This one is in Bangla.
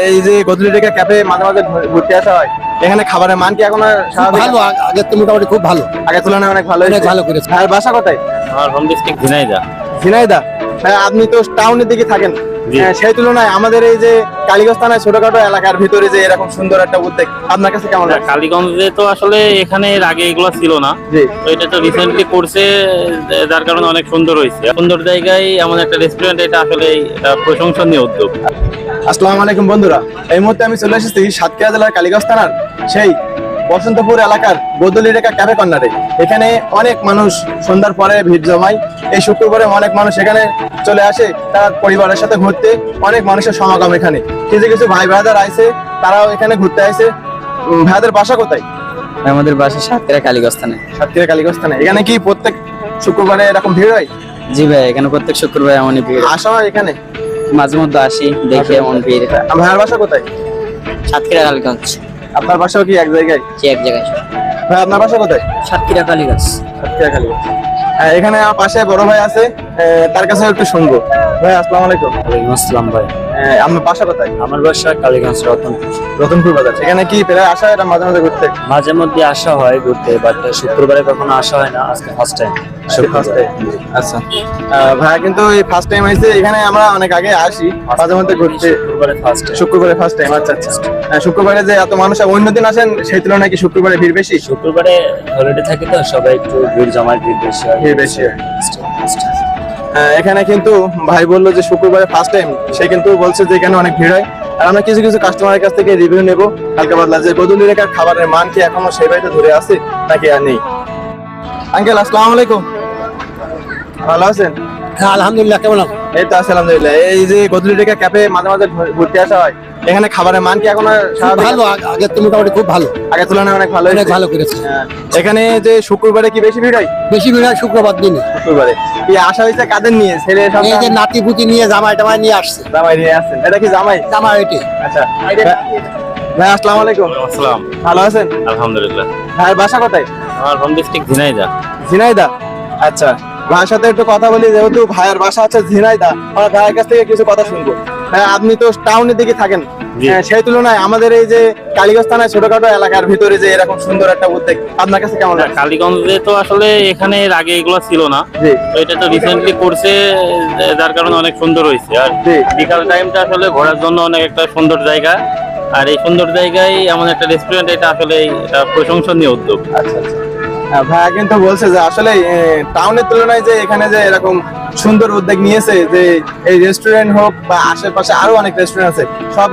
এই যে গদুলিটাকে ক্যাফে মাঝে মাঝে ঘুরতে আসা হয়, এখানে খাবারের মান কি এখন আর স্বাভাবিক? ভালো, আগের তো মোটামুটি খুব ভালো, আগের তুলনায় অনেক ভালো অনেক হয়েছে। ভালো করেছে। আর বাসা কোথায়? আমার হোম ডিস্ট্রিক্ট ঝিনাইদহ। ঝিনাইদহ। হ্যাঁ, আপনি তো টাউনের দিকে থাকেন। জি। সেই তুলনায় আমাদের এই যে কালীগঞ্জ থানায় ছোটখাটো এলাকার ভিতরে যে এরকম সুন্দর একটা উদ্যোগ আপনার কাছে কেমন লাগে? কালীগঞ্জে তো আসলে এখানে এর আগে এগুলো ছিল না, জি। তো এটা তো রিসেন্টলি করছে, যার কারণে অনেক সুন্দর হয়েছে। সুন্দর জায়গায় এমন একটা রেস্টুরেন্ট, এটা আসলে এটা প্রশংসনীয় উদ্যোগ। আসসালামু আলাইকুম বন্ধুরা, এই মুহূর্তে আমি চলে এসেছি সাতক্ষীরা জেলার কালীগঞ্জ থানার সেই বসন্তপুর এলাকার গদুলিটাকা ক্যাফে কর্নারে। এখানে অনেক মানুষ সন্ধ্যার পরে ভিড় জমায়। এই শুক্রবারে অনেক মানুষ এখানে চলে আসে তার পরিবারের সাথে ঘুরতে। অনেক মানুষের সমাগম এখানে। কিছু কিছু ভাই ভাইদের আইছে, তারাও এখানে ঘুরতে আইছে। ভাইদের বাসা কোথায়? আমাদের বাসা সাতক্ষীরা কালীগঞ্জ থানায়। সাতক্ষীরা কালীগঞ্জ থানায়। এখানে কি প্রত্যেক শুক্রবারে এরকম ভিড় হয়? জি ভাই, এখানে প্রত্যেক শুক্রবার এমনই ভিড়। আসা হয় এখানে? মাঝে মধ্যে আসি, দেখি এমন ভিড়। ভাইয়ের বাসা কোথায়? সাতক্ষীরা কালীগঞ্জ। আপনার বাসাও কি এক জায়গায়? জি, এক জায়গায়। ভাই আপনার বাসা কোথায়? সাতক্ষীরা কালীগঞ্জ। সাতক্ষীরা কালীগঞ্জ। এখানে আমার পাশে বড় ভাই আছে, তার কাছে একটু শুনবো। ভাই আসসালামু আলাইকুম। ওয়ালাইকুম আসসালাম ভাই। আপনার বাসা কোথায়? আমার বাসা কালীগঞ্জ রতনপুর। রতনপুর বাজার। এখানে কি প্রায় আসা হয় এটা মাঝে মাঝে ঘুরতে? মাঝে মধ্যে আসা হয় ঘুরতে, বাট শুক্রবারে কখনো আসা হয় না। আজকে ফার্স্ট টাইম। আচ্ছা। ভাইয়া কিন্তু এই ফার্স্ট টাইম আইছে। এখানে আমরা অনেক আগে আসি মাঝে মধ্যে ঘুরতে। শুক্রবারে ফার্স্ট টাইম। শুক্রবারে ফার্স্ট টাইম। আচ্ছা আচ্ছা। শুক্রবারে যে এত মানুষ অন্য দিন আসেন সেই তুলনায় কি শুক্রবারে ভিড় বেশি? শুক্রবারে হলিডে থাকে তো, সবাই একটু ভিড় জমায়, ভিড় বেশি হয়। ভিড় বেশি হয়। এখানে কিন্তু ভাই বললো যে শুক্রবারে ফার্স্ট টাইম, সে কিন্তু বলছে যে এখানে অনেক ভিড় হয়। আর আমরা কিছু কিছু কাস্টমারের কাছ থেকে রিভিউ নেবো হালকা পাতলা, যে গদুলিটাকার খাবারের মান কি এখনো সেই বাড়িতে ধরে আছে নাকি আর নেই। আঙ্কেল আসসালামু আলাইকুম, ভালো আছেন? হ্যাঁ, আলহামদুলিল্লাহ। কেমন আছো? এই তো আছি আলহামদুলিল্লাহ। এই যে গদুলিটাকা ক্যাফে মাঝে মাঝে ঘুরতে আসা হয়, এখানে খাবারের মান কি এখন আর স্বাভাবিক? ভালো, আগের তো মোটামুটি খুব ভালো, আগের তুলনায় অনেক ভালো অনেক হয়েছে। ভালো করেছে। এখানে যে শুক্রবারে কি বেশি ভিড় হয়? বেশি ভিড় হয় শুক্রবার দিনে। শুক্রবারে কি আসা হয়েছে কাদের নিয়ে? ছেলে এই যে সন্তান নাতি পুতি নিয়ে জামাই টামাই নিয়ে আসছে। জামাই নিয়ে আসছেন? এটা কি জামাই? জামাই এটি। আচ্ছা। ভাই আসসালামু আলাইকুম, আসসালাম। ভালো আছেন? আলহামদুলিল্লাহ। ভাইয়ের বাসা কোথায়? আমার হোম ডিস্ট্রিক্ট ঝিনাইদহ। ঝিনাইদহ। আচ্ছা, ভাইয়ের সাথে একটু কথা বলি, যেহেতু ভাইয়ের বাসা আছে ঝিনাইদহ। আমরা ভাইয়ের কাছ থেকে কিছু কথা শুনবো। আপনি তো টাউনের দিকে থাকেন। জি। সেই তুলনায় আমাদের এই যে কালীগঞ্জ থানায় ছোটখাটো এলাকার ভিতরে যে এরকম সুন্দর একটা উদ্যোগ আপনার কাছে কেমন লাগে? কালীগঞ্জে তো আসলে এখানে এর আগে এগুলো ছিল না, জি। তো এটা তো রিসেন্টলি করছে, যার কারণে অনেক সুন্দর হয়েছে। আর জি। বিকাল টাইমটা আসলে ঘোরার জন্য অনেক একটা সুন্দর জায়গা। আর এই সুন্দর জায়গায় এমন একটা রেস্টুরেন্ট, এটা আসলে এটা প্রশংসনীয় উদ্যোগ। আচ্ছা আচ্ছা। ভাইয়া কিন্তু বলছে যে আসলে টাউনের তুলনায় যে এখানে যে এরকম সুন্দর উদ্যোগ নিয়েছে, যে এই রেস্টুরেন্ট হোক বা আশেপাশে আরো অনেক রেস্টুরেন্ট আছে, সব